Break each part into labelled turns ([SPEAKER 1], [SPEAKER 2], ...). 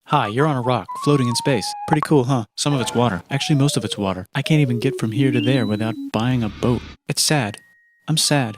[SPEAKER 1] Hi, you're on a rock, floating in space. Pretty cool, huh? Some of it's water. Actually, most of it's water. I can't even get from here to there without buying a boat. It's sad. I'm sad.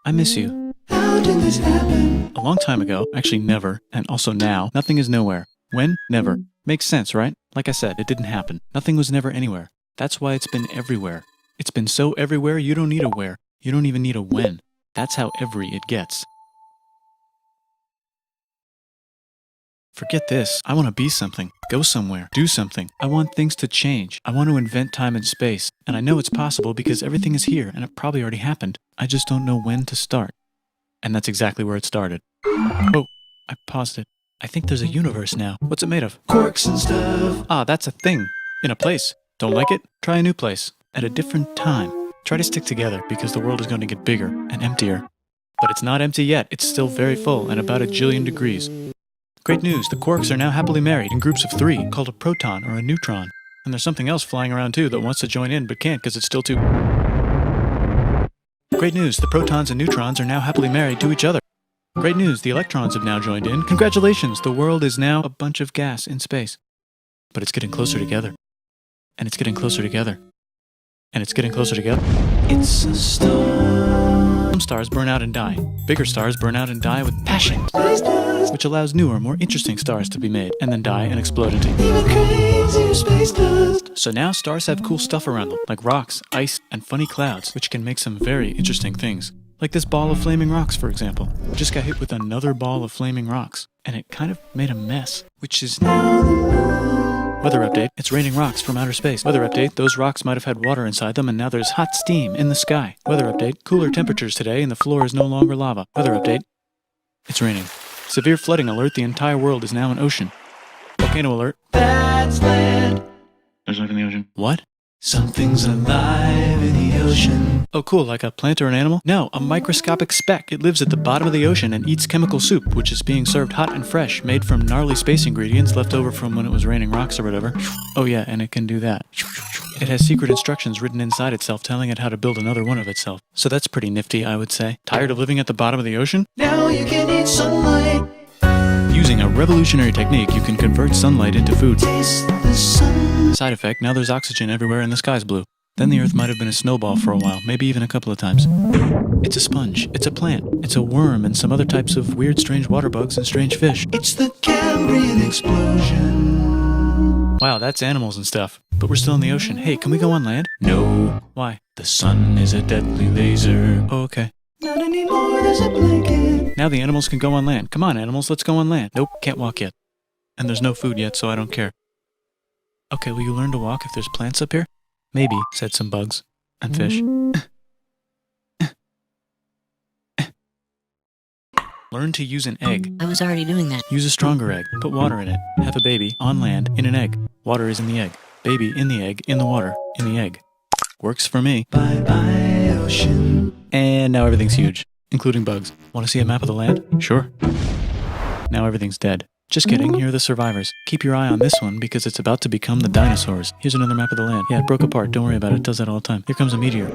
[SPEAKER 1] I miss you.
[SPEAKER 2] How did this happen?
[SPEAKER 1] A long time ago, actually never, and also now, nothing is nowhere. When? Never. Makes sense, right? Like I said, it didn't happen. Nothing was never anywhere. That's why it's been everywhere. It's been so everywhere you don't need a where. You don't even need a when. That's how every it gets. Forget this. I want to be something. Go somewhere. Do something. I want things to change. I want to invent time and space. And I know it's possible because everything is here and it probably already happened. I just don't know when to start. And that's exactly where it started. Oh, I paused it. I think there's a universe now. What's it made of?
[SPEAKER 2] Quirks and stuff.
[SPEAKER 1] Ah, that's a thing. In a place. Don't like it? Try a new place. At a different time. Try to stick together because the world is going to get bigger and emptier. But it's not empty yet. It's still very full and about 1,000,000,000 degrees. Great news, the quarks are now happily married in groups of 3, called a proton or a neutron. And there's something else flying around too that wants to join in but can't because it's still too... Great news, the protons and neutrons are now happily married to each other. Great news, the electrons have now joined in. Congratulations, the world is now a bunch of gas in space. But it's getting closer together. And it's getting closer together. And it's getting closer together.
[SPEAKER 2] It's a star.
[SPEAKER 1] Some stars burn out and die. Bigger stars burn out and die with passion, which allows newer, more interesting stars to be made, and then die and explode into
[SPEAKER 2] Even crazier space dust.
[SPEAKER 1] So now stars have cool stuff around them, like rocks, ice, and funny clouds, which can make some very interesting things. Like this ball of flaming rocks, for example. Just got hit with another ball of flaming rocks, and it kind of made a mess, which is now... Weather update, it's raining rocks from outer space. Weather update, those rocks might have had water inside them and now there's hot steam in the sky. Weather update, cooler temperatures today and the floor is no longer lava. Weather update, it's raining. Severe flooding alert, the entire world is now an ocean. Volcano alert.
[SPEAKER 2] That's land.
[SPEAKER 1] There's life in the ocean. What?
[SPEAKER 2] Something's alive in the ocean.
[SPEAKER 1] Oh cool, like a plant or an animal? No, a microscopic speck. It lives at the bottom of the ocean and eats chemical soup, which is being served hot and fresh, made from gnarly space ingredients left over from when it was raining rocks or whatever. Oh yeah, and it can do that. It has secret instructions written inside itself telling it how to build another one of itself. So that's pretty nifty, I would say. Tired of living at the bottom of the ocean?
[SPEAKER 2] Now you can eat sunlight.
[SPEAKER 1] Using a revolutionary technique, you can convert sunlight into food.
[SPEAKER 2] Taste the sun.
[SPEAKER 1] Side effect, now there's oxygen everywhere and the sky's blue. Then the Earth might have been a snowball for a while, maybe even a couple of times. It's a sponge, it's a plant, it's a worm and some other types of weird strange water bugs and strange fish.
[SPEAKER 2] It's the Cambrian explosion.
[SPEAKER 1] Wow, that's animals and stuff. But we're still in the ocean. Hey, can we go on land?
[SPEAKER 2] No.
[SPEAKER 1] Why?
[SPEAKER 2] The sun is a deadly laser.
[SPEAKER 1] Oh, okay.
[SPEAKER 2] Not anymore, there's a blanket.
[SPEAKER 1] Now the animals can go on land. Come on, animals, let's go on land. Nope, can't walk yet. And there's no food yet, so I don't care. Okay, will you learn to walk if there's plants up here? Maybe, said some bugs. And fish. Learn to use an egg.
[SPEAKER 3] I was already doing that.
[SPEAKER 1] Use a stronger egg. Put water in it. Have a baby, on land, in an egg. Water is in the egg. Baby in the egg, in the water, in the egg. Works for me.
[SPEAKER 2] Bye-bye, ocean.
[SPEAKER 1] And now everything's huge, including bugs. Want to see a map of the land? Sure. Now everything's dead. Just kidding, here are the survivors. Keep your eye on this one because it's about to become the dinosaurs. Here's another map of the land. Yeah, it broke apart, don't worry about it, it does that all the time. Here comes a meteor.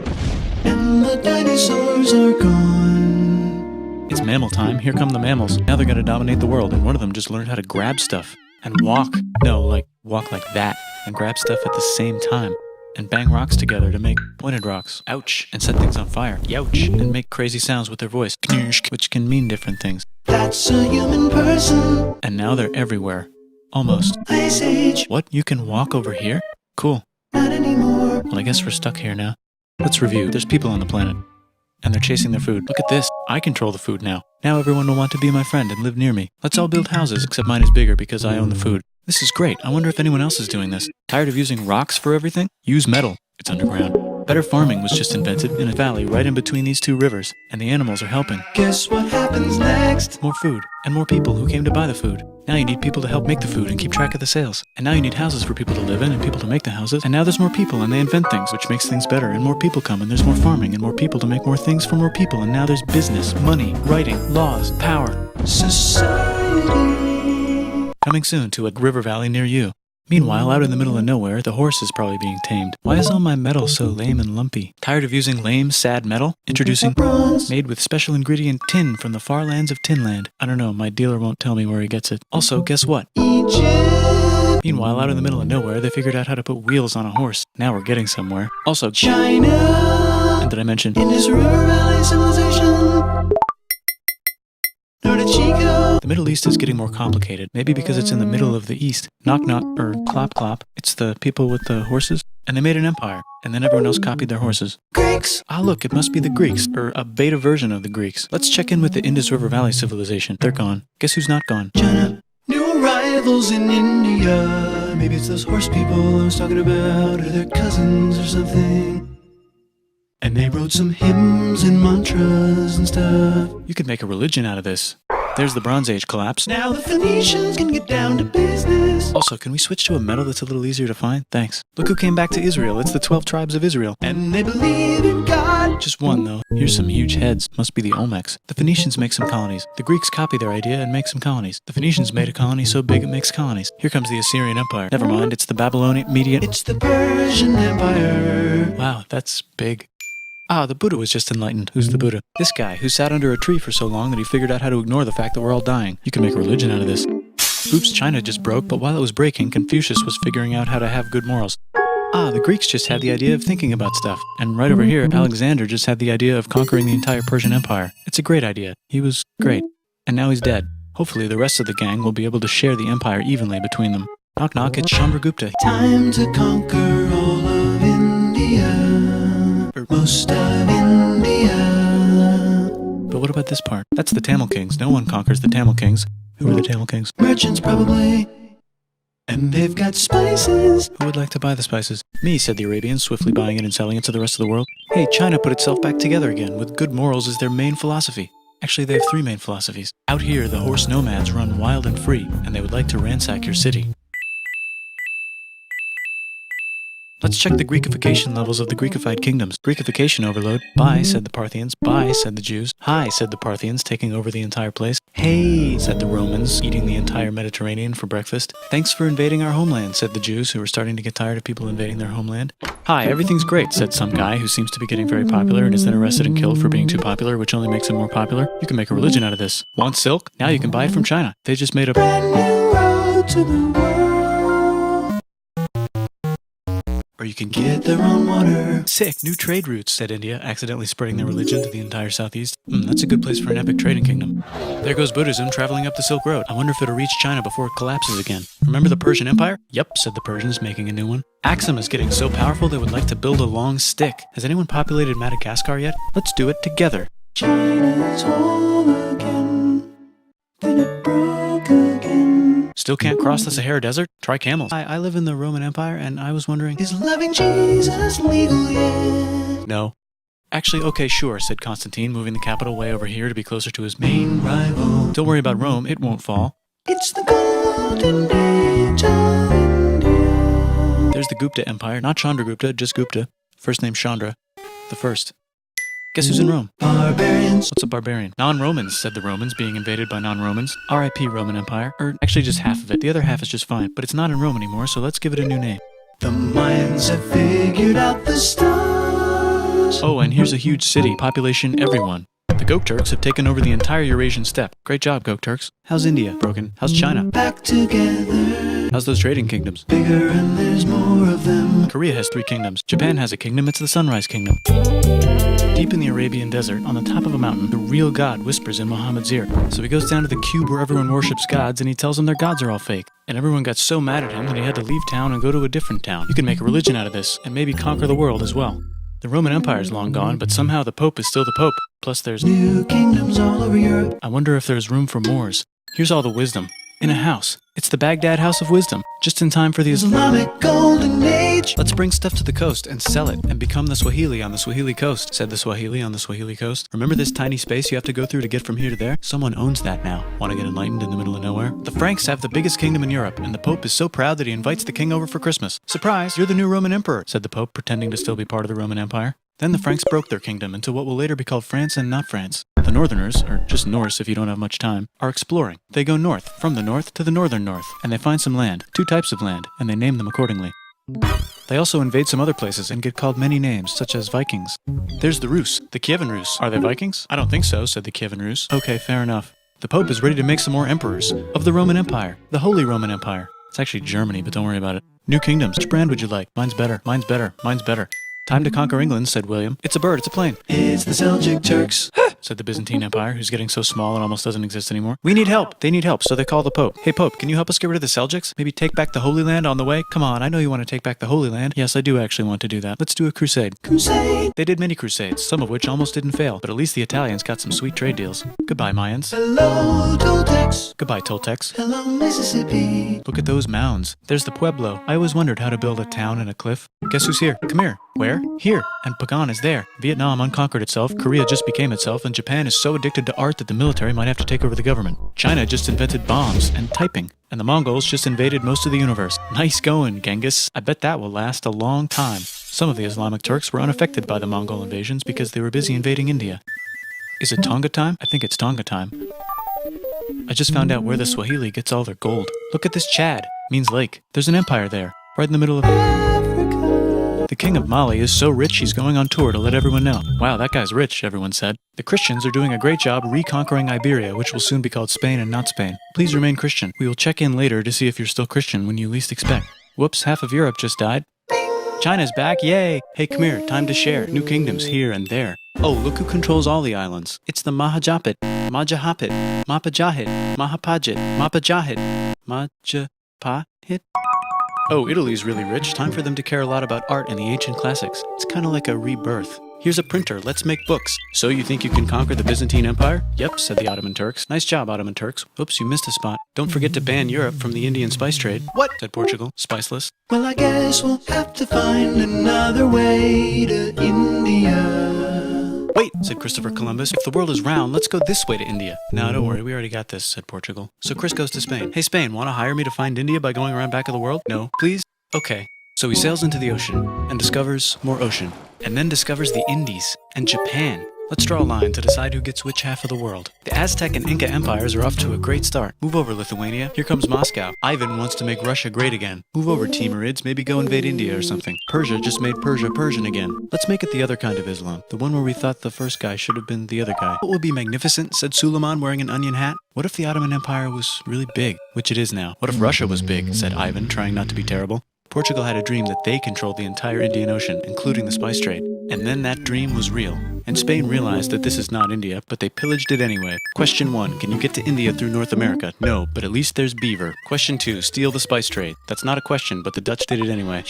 [SPEAKER 2] And the dinosaurs are gone.
[SPEAKER 1] It's mammal time, here come the mammals. Now they're gonna dominate the world, and one of them just learned how to grab stuff. And walk. No, like, walk like that. And grab stuff at the same time. And bang rocks together to make pointed rocks. Ouch. And set things on fire. Youch. And make crazy sounds with their voice. Knirsch, which can mean different things.
[SPEAKER 2] That's a human person.
[SPEAKER 1] And now they're everywhere. Almost.
[SPEAKER 2] Ice Age.
[SPEAKER 1] What? You can walk over here? Cool.
[SPEAKER 2] Not anymore.
[SPEAKER 1] Well, I guess we're stuck here now. Let's review. There's people on the planet. And they're chasing their food. Look at this. I control the food now. Now everyone will want to be my friend and live near me. Let's all build houses, except mine is bigger because I own the food. This is great. I wonder if anyone else is doing this. Tired of using rocks for everything? Use metal. It's underground. Better farming was just invented in a valley right in between these two rivers, and the animals are helping.
[SPEAKER 2] Guess what happens next?
[SPEAKER 1] More food, and more people who came to buy the food. Now you need people to help make the food and keep track of the sales. And now you need houses for people to live in and people to make the houses. And now there's more people and they invent things, which makes things better. And more people come and there's more farming and more people to make more things for more people. And now there's business, money, writing, laws, power.
[SPEAKER 2] Society.
[SPEAKER 1] Coming soon to a river valley near you. Meanwhile, out in the middle of nowhere, the horse is probably being tamed. Why is all my metal so lame and lumpy? Tired of using lame, sad metal? Introducing
[SPEAKER 2] Bronze.
[SPEAKER 1] made with special ingredient tin from the far lands of Tinland. I don't know, my dealer won't tell me where he gets it. Also, guess what?
[SPEAKER 2] Egypt.
[SPEAKER 1] Meanwhile, out in the middle of nowhere, they figured out how to put wheels on a horse. Now we're getting somewhere. Also,
[SPEAKER 2] China.
[SPEAKER 1] and did I mention
[SPEAKER 2] Indus River Valley Civilization. Norte Chico.
[SPEAKER 1] the Middle East is getting more complicated? Maybe because it's in the middle of the East. Knock knock, or clop clop. It's the people with the horses. And they made an empire. And then everyone else copied their horses.
[SPEAKER 2] Greeks.
[SPEAKER 1] Ah, look, it must be the Greeks, or a beta version of the Greeks. Let's check in with the Indus River Valley civilization. They're gone. Guess who's not gone?
[SPEAKER 2] China. New arrivals in India. Maybe it's those horse people I was talking about, or their cousins or something. And they wrote some hymns and mantras and stuff.
[SPEAKER 1] You could make a religion out of this. There's the Bronze Age collapse.
[SPEAKER 2] Now the Phoenicians can get down to business.
[SPEAKER 1] Also, can we switch to a metal that's a little easier to find? Thanks. Look who came back to Israel. It's the 12 tribes of Israel.
[SPEAKER 2] And they believe in God.
[SPEAKER 1] Just one, though. Here's some huge heads. Must be the Olmecs. The Phoenicians make some colonies. The Greeks copy their idea and make some colonies. The Phoenicians made a colony so big it makes colonies. Here comes the Assyrian Empire. Never mind, it's the Babylonian Median.
[SPEAKER 2] It's the Persian Empire.
[SPEAKER 1] Wow, that's big. Ah, the Buddha was just enlightened. Who's the Buddha? This guy, who sat under a tree for so long that he figured out how to ignore the fact that we're all dying. You can make a religion out of this. Oops, China just broke, but while it was breaking, Confucius was figuring out how to have good morals. Ah, the Greeks just had the idea of thinking about stuff. And right over here, Alexander just had the idea of conquering the entire Persian Empire. It's a great idea. He was great. And now he's dead. Hopefully the rest of the gang will be able to share the empire evenly between them. Knock knock, it's Chandragupta.
[SPEAKER 2] Time to conquer all of India. Or most of India.
[SPEAKER 1] But what about this part? That's the Tamil Kings. No one conquers the Tamil Kings. Who are the Tamil Kings?
[SPEAKER 2] Merchants probably. And they've got spices.
[SPEAKER 1] Who would like to buy the spices? Me, said the Arabians, swiftly buying it and selling it to the rest of the world. Hey, China put itself back together again, with good morals as their main philosophy. Actually, they have three main philosophies. Out here, the horse nomads run wild and free, and they would like to ransack your city. Let's check the Greekification levels of the Greekified kingdoms. Greekification overload. Bye, said the Parthians. Bye, said the Jews. Hi, said the Parthians, taking over the entire place. Hey, said the Romans, eating the entire Mediterranean for breakfast. Thanks for invading our homeland, said the Jews, who were starting to get tired of people invading their homeland. Hi, everything's great, said some guy who seems to be getting very popular and is then arrested and killed for being too popular, which only makes him more popular. You can make a religion out of this. Want silk? Now you can buy it from China. They just made a
[SPEAKER 2] Brand new road to the world.
[SPEAKER 1] or you can
[SPEAKER 2] Get their own water.
[SPEAKER 1] Sick, new trade routes, said India, accidentally spreading their religion to the entire southeast. That's a good place for an epic trading kingdom. There goes Buddhism traveling up the Silk Road. I wonder if it'll reach China before it collapses again. Remember the Persian Empire? Yep, said the Persians, making a new one. Axum is getting so powerful they would like to build a long stick. Has anyone populated Madagascar yet? Let's do it together.
[SPEAKER 2] China's whole again. Then it broke again.
[SPEAKER 1] Still can't cross the Sahara Desert? Try camels. I live in the Roman Empire, and I was wondering...
[SPEAKER 2] Is loving Jesus legal yet?
[SPEAKER 1] No. Actually, okay, sure, said Constantine, moving the capital way over here to be closer to his main...
[SPEAKER 2] Rival.
[SPEAKER 1] Don't worry about Rome, it won't fall.
[SPEAKER 2] It's the golden age of India.
[SPEAKER 1] There's the Gupta Empire, not Chandragupta, just Gupta. First name Chandra. The first. Guess who's in Rome?
[SPEAKER 2] Barbarians.
[SPEAKER 1] What's a barbarian? Non-Romans, said the Romans, being invaded by non-Romans. R.I.P. Roman Empire. Or actually just half of it. The other half is just fine. But it's not in Rome anymore, so let's give it a new name.
[SPEAKER 2] The Mayans have figured out the stars.
[SPEAKER 1] Oh, and here's a huge city. Population everyone. The Gokturks have taken over the entire Eurasian steppe. Great job, Gokturks. How's India? Broken. How's China?
[SPEAKER 2] Back together.
[SPEAKER 1] How's those trading kingdoms?
[SPEAKER 2] Bigger and there's more of them.
[SPEAKER 1] Korea has 3 kingdoms. Japan has a kingdom. It's the Sunrise Kingdom. Deep in the Arabian desert, on the top of a mountain, the real God whispers in Muhammad's ear. So he goes down to the cube where everyone worships gods, and he tells them their gods are all fake. And everyone got so mad at him that he had to leave town and go to a different town. You can make a religion out of this, and maybe conquer the world as well. The Roman Empire is long gone, but somehow the Pope is still the Pope. Plus there's...
[SPEAKER 2] New kingdoms all over Europe.
[SPEAKER 1] I wonder if there's room for Moors. Here's all the wisdom. In a house. It's the Baghdad House of Wisdom. Just in time for the
[SPEAKER 2] Islamic Golden Age.
[SPEAKER 1] Let's bring stuff to the coast and sell it and become the Swahili on the Swahili coast, said the Swahili on the Swahili coast. Remember this tiny space you have to go through to get from here to there? Someone owns that now. Want to get enlightened in the middle of nowhere? The Franks have the biggest kingdom in Europe, and the Pope is so proud that he invites the king over for Christmas. Surprise, you're the new Roman emperor, said the Pope, pretending to still be part of the Roman Empire. Then the Franks broke their kingdom into what will later be called France and not France. The Northerners, or just Norse if you don't have much time, are exploring. They go north, from the north to the northern north, and they find some land, 2 types of land, and they name them accordingly. They also invade some other places and get called many names, such as Vikings. There's the Rus, the Kievan Rus. Are they Vikings? I don't think so, said the Kievan Rus. Okay, fair enough. The Pope is ready to make some more emperors of the Roman Empire, the Holy Roman Empire. It's actually Germany, but don't worry about it. New kingdoms. Which brand would you like? Mine's better. Mine's better. Mine's better. Time to conquer England, said William. It's a bird. It's a plane.
[SPEAKER 2] It's the Seljuk Turks,
[SPEAKER 1] said the Byzantine Empire, who's getting so small it almost doesn't exist anymore. We need help. They need help, so they call the Pope. Hey, Pope, can you help us get rid of the Seljuks? Maybe take back the Holy Land on the way? Come on, I know you want to take back the Holy Land. Yes, I do actually want to do that. Let's do a crusade.
[SPEAKER 2] Crusade.
[SPEAKER 1] They did many crusades, some of which almost didn't fail, but at least the Italians got some sweet trade deals. Goodbye, Mayans.
[SPEAKER 2] Hello, Toltecs.
[SPEAKER 1] Goodbye, Toltecs.
[SPEAKER 2] Hello, Mississippi.
[SPEAKER 1] Look at those mounds. There's the Pueblo. I always wondered how to build a town in a cliff. Guess who's here? Come here. Where? Here. And Pagan is there. Vietnam unconquered itself, Korea just became itself, and Japan is so addicted to art that the military might have to take over the government. China just invented bombs and typing. And the Mongols just invaded most of the universe. Nice going, Genghis. I bet that will last a long time. Some of the Islamic Turks were unaffected by the Mongol invasions because they were busy invading India. Is it Tonga time? I think it's Tonga time. I just found out where the Swahili gets all their gold. Look at this Chad. Means lake. There's an empire there, right in the middle of
[SPEAKER 2] Africa.
[SPEAKER 1] The king of Mali is so rich he's going on tour to let everyone know. Wow, that guy's rich, everyone said. The Christians are doing a great job reconquering Iberia, which will soon be called Spain and not Spain. Please remain Christian. We will check in later to see if you're still Christian when you least expect. Whoops, half of Europe just died. China's back, yay! Hey, come here, time to share. New kingdoms here and there. Oh, look who controls all the islands. It's the Mahajapit, Majahapit, Mapajahit, Mahapajit, Mapajahit, Majapahit. Oh, Italy's really rich. Time for them to care a lot about art and the ancient classics. It's kind of like a rebirth. Here's a printer, let's make books. So you think you can conquer the Byzantine Empire? Yep, said the Ottoman Turks. Nice job, Ottoman Turks. Oops, you missed a spot. Don't forget to ban Europe from the Indian spice trade.
[SPEAKER 2] What?
[SPEAKER 1] Said Portugal, spiceless.
[SPEAKER 2] Well, I guess we'll have to find another way to India.
[SPEAKER 1] Wait, said Christopher Columbus. If the world is round, let's go this way to India. No, don't worry, we already got this, said Portugal. So Chris goes to Spain. Hey, Spain, want to hire me to find India by going around back of the world? No, please? Okay. So he sails into the ocean and discovers more ocean. And then discovers the Indies and Japan. Let's draw a line to decide who gets which half of the world. The Aztec and Inca empires are off to a great start. Move over, Lithuania. Here comes Moscow. Ivan wants to make Russia great again. Move over, Timurids. Maybe go invade India or something. Persia just made Persia Persian again. Let's make it the other kind of Islam. The one where we thought the first guy should have been the other guy. What would be magnificent, said Suleiman wearing an onion hat. What if the Ottoman Empire was really big? Which it is now. What if Russia was big, said Ivan, trying not to be terrible. Portugal had a dream that they controlled the entire Indian Ocean, including the spice trade. And then that dream was real. And Spain realized that this is not India, but they pillaged it anyway. Question 1, can you get to India through North America? No, but at least there's beaver. Question 2, steal the spice trade. That's not a question, but the Dutch did it anyway.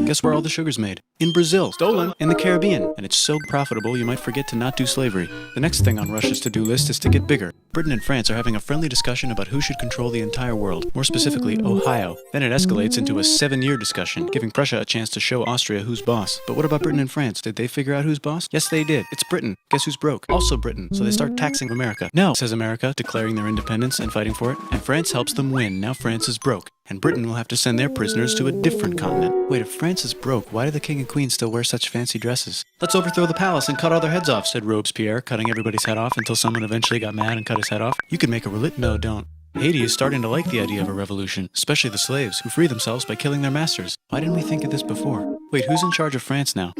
[SPEAKER 1] Guess where all the sugar's made? In Brazil. Stolen. In the Caribbean. And it's so profitable you might forget to not do slavery. The next thing on Russia's to-do list is to get bigger. Britain and France are having a friendly discussion about who should control the entire world, more specifically Ohio. Then it escalates into a 7-year discussion, giving Prussia a chance to show Austria who's boss. But what about Britain and France? Did they figure out who's boss? Yes, they did. It's Britain. Guess who's broke? Also Britain. So they start taxing America. No, says America, declaring their independence and fighting for it. And France helps them win. Now France is broke. And Britain will have to send their prisoners to a different continent. Wait, if France is broke, why do the king and queen still wear such fancy dresses? Let's overthrow the palace and cut all their heads off, said Robespierre, cutting everybody's head off until someone eventually got mad and cut his head off. You could make a No, don't. Haiti is starting to like the idea of a revolution, especially the slaves, who free themselves by killing their masters. Why didn't we think of this before? Wait, who's in charge of France now?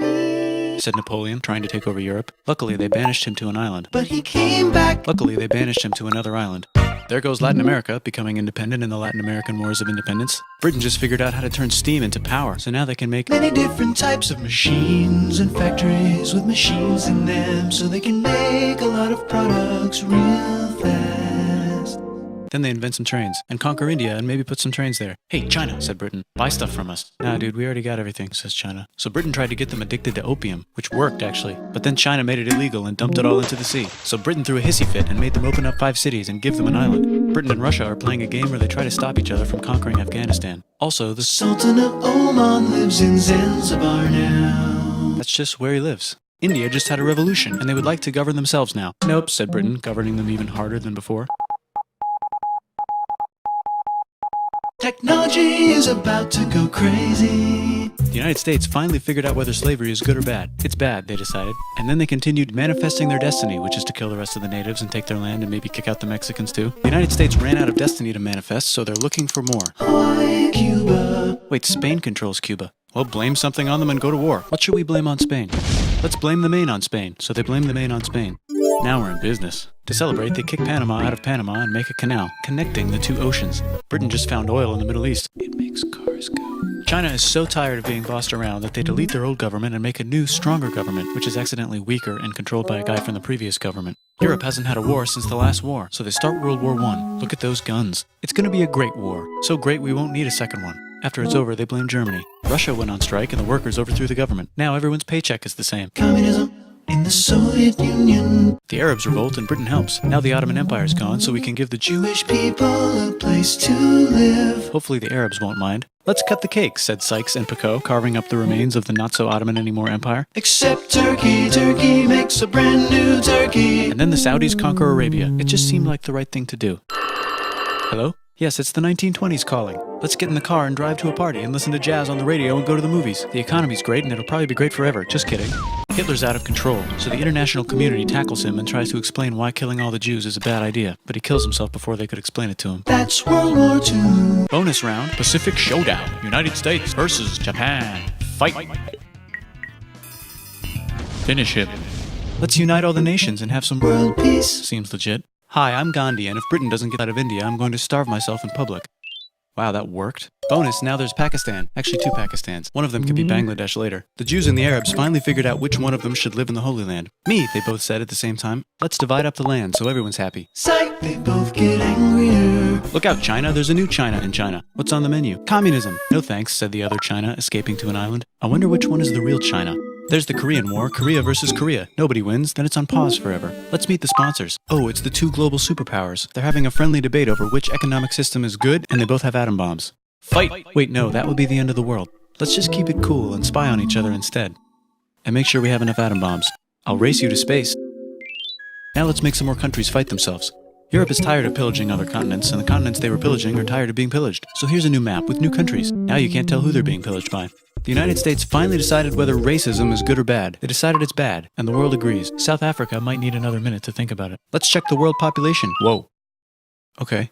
[SPEAKER 1] Said Napoleon, trying to take over Europe. Luckily, they banished him to an island.
[SPEAKER 2] But he came back.
[SPEAKER 1] Luckily, they banished him to another island. There goes Latin America, becoming independent in the Latin American Wars of Independence. Britain just figured out how to turn steam into power, so now they can make
[SPEAKER 2] Many different types of machines and factories with machines in them, so they can make a lot of products real fast.
[SPEAKER 1] Then they invent some trains, and conquer India and maybe put some trains there. Hey, China, said Britain, buy stuff from us. Nah, dude, we already got everything, says China. So Britain tried to get them addicted to opium, which worked, actually. But then China made it illegal and dumped it all into the sea. So Britain threw a hissy fit and made them open up 5 cities and give them an island. Britain and Russia are playing a game where they try to stop each other from conquering Afghanistan. Also, the
[SPEAKER 2] Sultan of Oman lives in Zanzibar now.
[SPEAKER 1] That's just where he lives. India just had a revolution, and they would like to govern themselves now. Nope, said Britain, governing them even harder than before.
[SPEAKER 2] Technology is about to go crazy.
[SPEAKER 1] The United States finally figured out whether slavery is good or bad. It's bad, they decided. And then they continued manifesting their destiny, which is to kill the rest of the natives and take their land and maybe kick out the Mexicans too. The United States ran out of destiny to manifest, so they're looking for more.
[SPEAKER 2] Hawaii, Cuba.
[SPEAKER 1] Wait, Spain controls Cuba. Well, blame something on them and go to war. What should we blame on Spain? Let's blame the Maine on Spain. So they blame the Maine on Spain. Now we're in business. To celebrate, they kick Panama out of Panama and make a canal, connecting the two oceans. Britain just found oil in the Middle East. It makes cars go. China is so tired of being bossed around that they delete their old government and make a new, stronger government, which is accidentally weaker and controlled by a guy from the previous government. Europe hasn't had a war since the last war, so they start World War I. Look at those guns. It's gonna be a great war. So great we won't need a second one. After it's over, they blame Germany. Russia went on strike and the workers overthrew the government. Now everyone's paycheck is the same.
[SPEAKER 2] Communism in the Soviet Union.
[SPEAKER 1] The Arabs revolt and Britain helps. Now the Ottoman Empire's gone, so we can give the
[SPEAKER 2] Jewish people a place to live.
[SPEAKER 1] Hopefully the Arabs won't mind. Let's cut the cake, said Sykes and Picot, carving up the remains of the not-so-Ottoman anymore empire.
[SPEAKER 2] Except Turkey, Turkey makes a brand new Turkey.
[SPEAKER 1] And then the Saudis conquer Arabia. It just seemed like the right thing to do. Hello? Yes, it's the 1920s calling. Let's get in the car and drive to a party and listen to jazz on the radio and go to the movies. The economy's great and it'll probably be great forever. Just kidding. Hitler's out of control, so the international community tackles him and tries to explain why killing all the Jews is a bad idea, but he kills himself before they could explain it to him.
[SPEAKER 2] That's World War II.
[SPEAKER 1] Bonus round, Pacific Showdown. United States versus Japan. Fight! Finish him. Let's unite all the nations and have some
[SPEAKER 2] World peace.
[SPEAKER 1] Seems legit. Hi, I'm Gandhi, and if Britain doesn't get out of India, I'm going to starve myself in public. Wow, that worked. Bonus, now there's Pakistan. Actually, two Pakistans. One of them could be Bangladesh later. The Jews and the Arabs finally figured out which one of them should live in the Holy Land. Me, they both said at the same time. Let's divide up the land so everyone's happy.
[SPEAKER 2] Psych, they both get angrier.
[SPEAKER 1] Look out, China. There's a new China in China. What's on the menu? Communism. No thanks, said the other China, escaping to an island. I wonder which one is the real China. There's the Korean War, Korea versus Korea. Nobody wins, then it's on pause forever. Let's meet the sponsors. Oh, it's the two global superpowers. They're having a friendly debate over which economic system is good, and they both have atom bombs. Fight! Wait, no, that would be the end of the world. Let's just keep it cool and spy on each other instead. And make sure we have enough atom bombs. I'll race you to space. Now let's make some more countries fight themselves. Europe is tired of pillaging other continents, and the continents they were pillaging are tired of being pillaged. So here's a new map with new countries. Now you can't tell who they're being pillaged by. The United States finally decided whether racism is good or bad. They decided it's bad, and the world agrees. South Africa might need another minute to think about it. Let's check the world population. Whoa. Okay.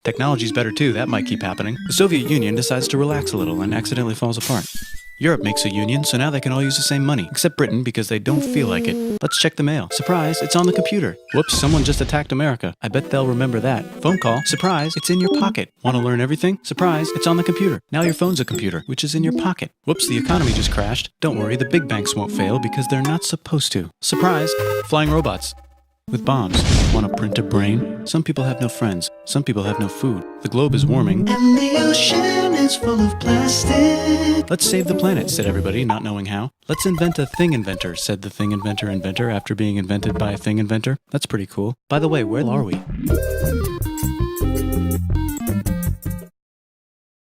[SPEAKER 1] Technology's better too, that might keep happening. The Soviet Union decides to relax a little and accidentally falls apart. Europe makes a union, so now they can all use the same money, except Britain because they don't feel like it. Let's check the mail. Surprise, it's on the computer. Whoops, someone just attacked America. I bet they'll remember that. Phone call. Surprise, it's in your pocket. Want to learn everything? Surprise, it's on the computer. Now your phone's a computer, which is in your pocket. Whoops, the economy just crashed. Don't worry, the big banks won't fail because they're not supposed to. Surprise, flying robots. With bombs. Want to print a brain? Some people have no friends. Some people have no food. The globe is warming.
[SPEAKER 2] And the ocean is full of plastic.
[SPEAKER 1] Let's save the planet, said everybody, not knowing how. Let's invent a thing inventor, said the thing inventor after being invented by a thing inventor. That's pretty cool. By the way, where are we?